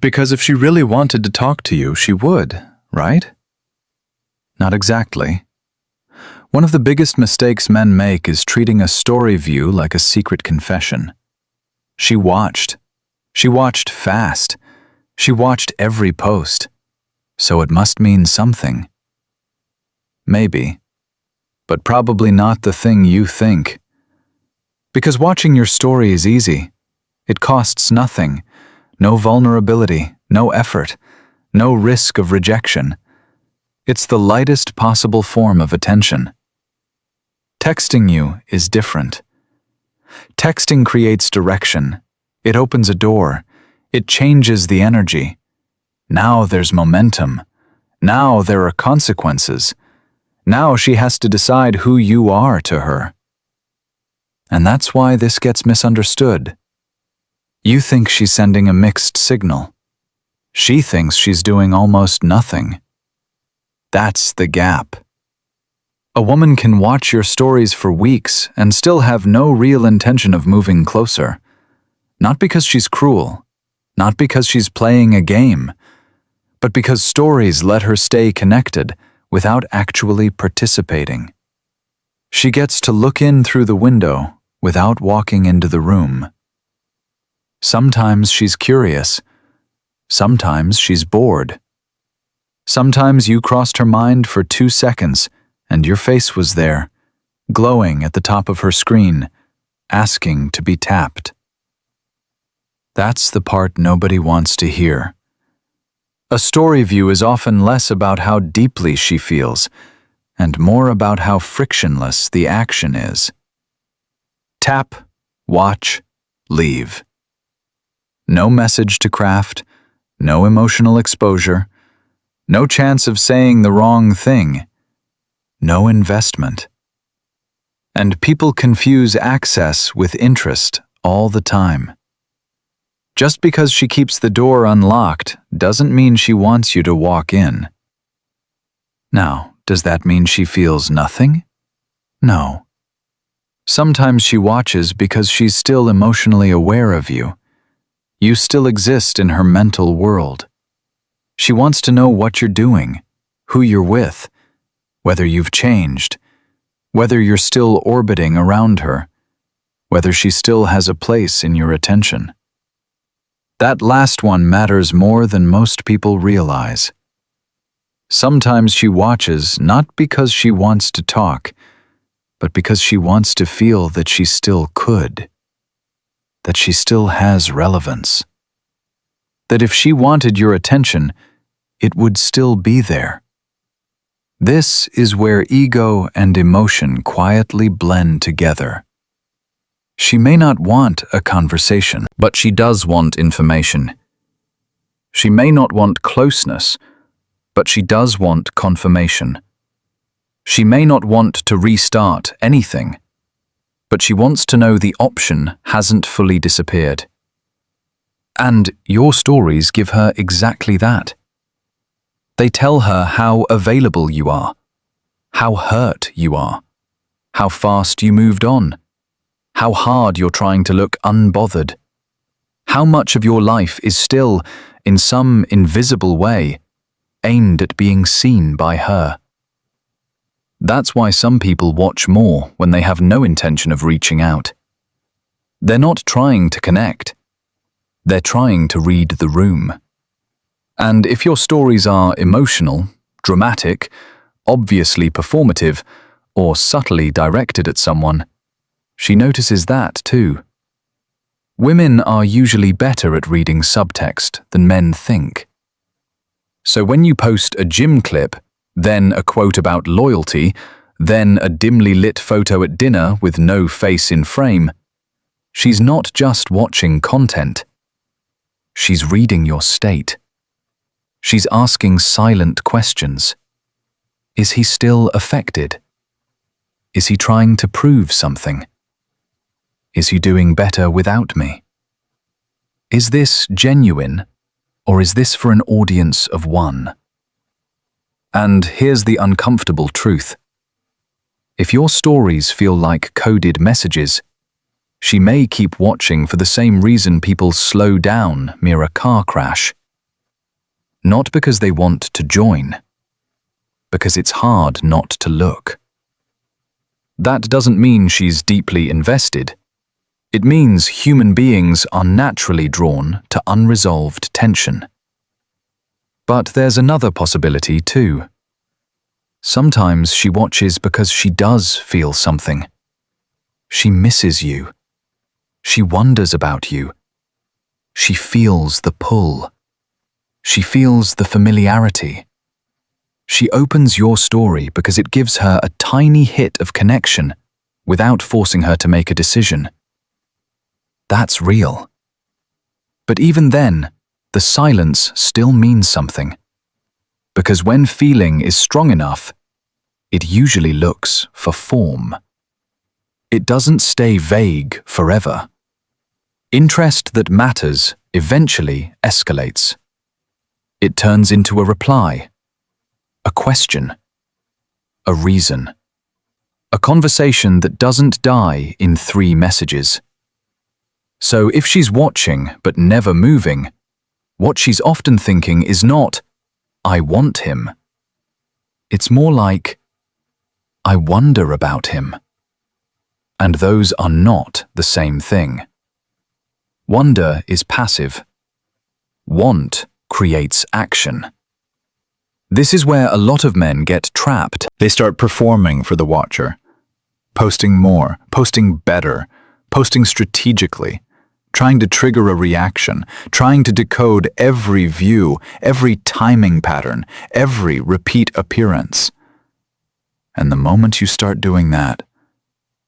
Because if she really wanted to talk to you, she would, right? Not exactly. One of the biggest mistakes men make is treating a story view like a secret confession. She watched. She watched fast. She watched every post. So it must mean something. Maybe. But probably not the thing you think. Because watching your story is easy. It costs nothing. No vulnerability, no effort, no risk of rejection. It's the lightest possible form of attention. Texting you is different. Texting creates direction. It opens a door. It changes the energy. Now there's momentum. Now there are consequences. Now she has to decide who you are to her. And that's why this gets misunderstood. You think she's sending a mixed signal. She thinks she's doing almost nothing. That's the gap. A woman can watch your stories for weeks and still have no real intention of moving closer. Not because she's cruel, not because she's playing a game, but because stories let her stay connected without actually participating. She gets to look in through the window without walking into the room. Sometimes she's curious. Sometimes she's bored. Sometimes you crossed her mind for 2 seconds and your face was there, glowing at the top of her screen, asking to be tapped. That's the part nobody wants to hear. A story view is often less about how deeply she feels and more about how frictionless the action is. Tap, watch, leave. No message to craft, no emotional exposure, no chance of saying the wrong thing, no investment. And people confuse access with interest all the time. Just because she keeps the door unlocked doesn't mean she wants you to walk in. Now, does that mean she feels nothing? No. Sometimes she watches because she's still emotionally aware of you. You still exist in her mental world. She wants to know what you're doing, who you're with, whether you've changed, whether you're still orbiting around her, whether she still has a place in your attention. That last one matters more than most people realize. Sometimes she watches not because she wants to talk, but because she wants to feel that she still could, that she still has relevance, that if she wanted your attention, it would still be there. This is where ego and emotion quietly blend together. She may not want a conversation, but she does want information. She may not want closeness, but she does want confirmation. She may not want to restart anything, but she wants to know the option hasn't fully disappeared. And your stories give her exactly that. They tell her how available you are, how hurt you are, how fast you moved on, how hard you're trying to look unbothered, how much of your life is still, in some invisible way, aimed at being seen by her. That's why some people watch more when they have no intention of reaching out. They're not trying to connect. They're trying to read the room. And if your stories are emotional, dramatic, obviously performative, or subtly directed at someone, she notices that too. Women are usually better at reading subtext than men think. So when you post a gym clip, then a quote about loyalty, then a dimly lit photo at dinner with no face in frame, she's not just watching content. She's reading your state. She's asking silent questions. Is he still affected? Is he trying to prove something? Is he doing better without me? Is this genuine, or is this for an audience of one? And here's the uncomfortable truth. If your stories feel like coded messages, she may keep watching for the same reason people slow down near a car crash. Not because they want to join, because it's hard not to look. That doesn't mean she's deeply invested. It means human beings are naturally drawn to unresolved tension. But there's another possibility too. Sometimes she watches because she does feel something. She misses you. She wonders about you. She feels the pull. She feels the familiarity. She opens your story because it gives her a tiny hit of connection without forcing her to make a decision. That's real. But even then, the silence still means something. Because when feeling is strong enough, it usually looks for form. It doesn't stay vague forever. Interest that matters eventually escalates. It turns into a reply, a question, a reason, a conversation that doesn't die in 3 messages. So if she's watching but never moving, what she's often thinking is not, "I want him." It's more like, "I wonder about him." And those are not the same thing. Wonder is passive. Want creates action. This is where a lot of men get trapped. They start performing for the watcher, posting more, posting better, posting strategically, trying to trigger a reaction, trying to decode every view, every timing pattern, every repeat appearance. And the moment you start doing that,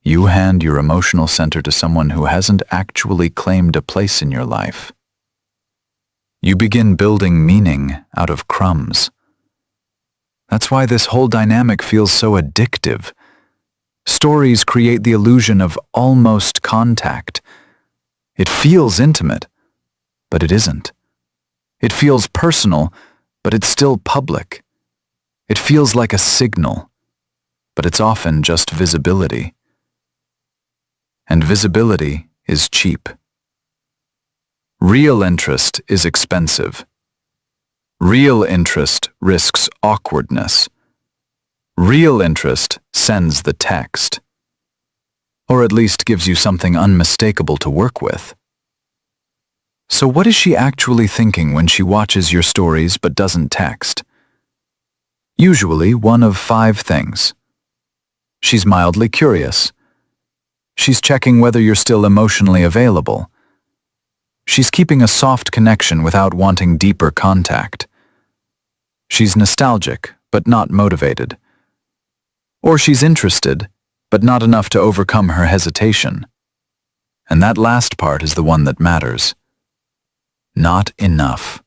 you hand your emotional center to someone who hasn't actually claimed a place in your life. You begin building meaning out of crumbs. That's why this whole dynamic feels so addictive. Stories create the illusion of almost contact. It feels intimate, but it isn't. It feels personal, but it's still public. It feels like a signal, but it's often just visibility. And visibility is cheap. Real interest is expensive. Real interest risks awkwardness. Real interest sends the text. Or at least gives you something unmistakable to work with. So what is she actually thinking when she watches your stories but doesn't text? Usually one of 5 things. She's mildly curious. She's checking whether you're still emotionally available. She's keeping a soft connection without wanting deeper contact. She's nostalgic, but not motivated. Or she's interested, but not enough to overcome her hesitation. And that last part is the one that matters. Not enough.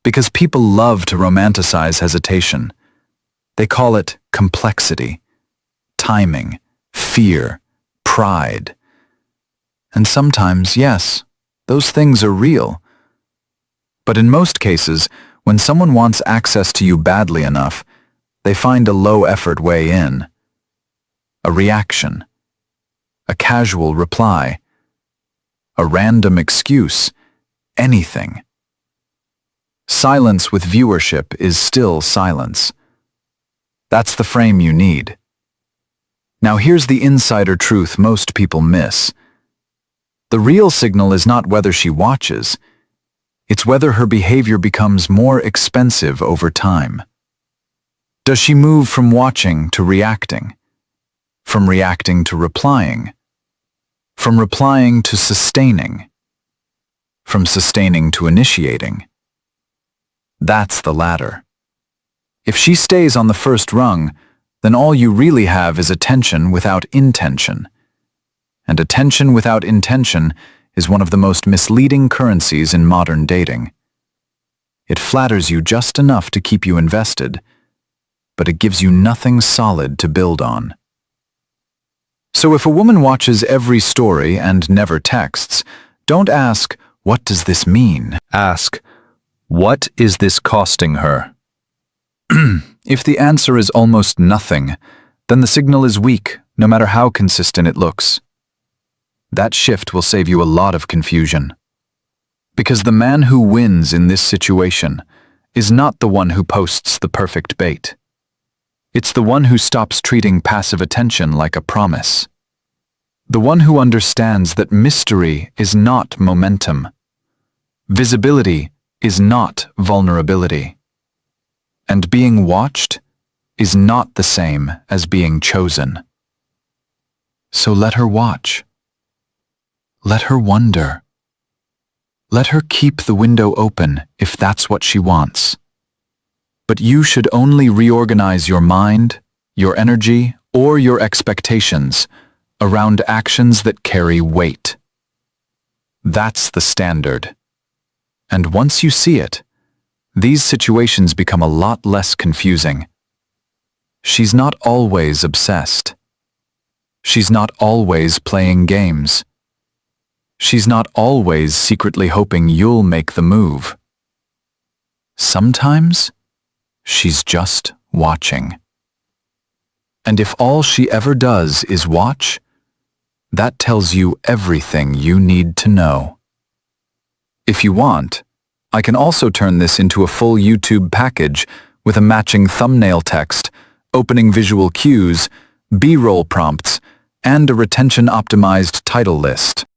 Because people love to romanticize hesitation. They call it complexity, timing, fear, pride. And sometimes, yes, those things are real. But in most cases, when someone wants access to you badly enough, they find a low-effort way in. A reaction. A casual reply. A random excuse. Anything. Silence with viewership is still silence. That's the frame you need. Now here's the insider truth most people miss. The real signal is not whether she watches. It's whether her behavior becomes more expensive over time. Does she move from watching to reacting? From reacting to replying? From replying to sustaining? From sustaining to initiating? That's the latter. If she stays on the first rung, then all you really have is attention without intention. And attention without intention is one of the most misleading currencies in modern dating. It flatters you just enough to keep you invested, but it gives you nothing solid to build on. So if a woman watches every story and never texts, don't ask, "What does this mean?" Ask, "What is this costing her?" If the answer is almost nothing, then the signal is weak, no matter how consistent it looks. That shift will save you a lot of confusion. Because the man who wins in this situation is not the one who posts the perfect bait. It's the one who stops treating passive attention like a promise. The one who understands that mystery is not momentum. Visibility is not vulnerability. And being watched is not the same as being chosen. So let her watch. Let her wonder. Let her keep the window open if that's what she wants. But you should only reorganize your mind, your energy, or your expectations around actions that carry weight. That's the standard. And once you see it, these situations become a lot less confusing. She's not always obsessed. She's not always playing games. She's not always secretly hoping you'll make the move. Sometimes, she's just watching. And if all she ever does is watch, that tells you everything you need to know. If you want, I can also turn this into a full YouTube package with a matching thumbnail text, opening visual cues, B-roll prompts, and a retention-optimized title list.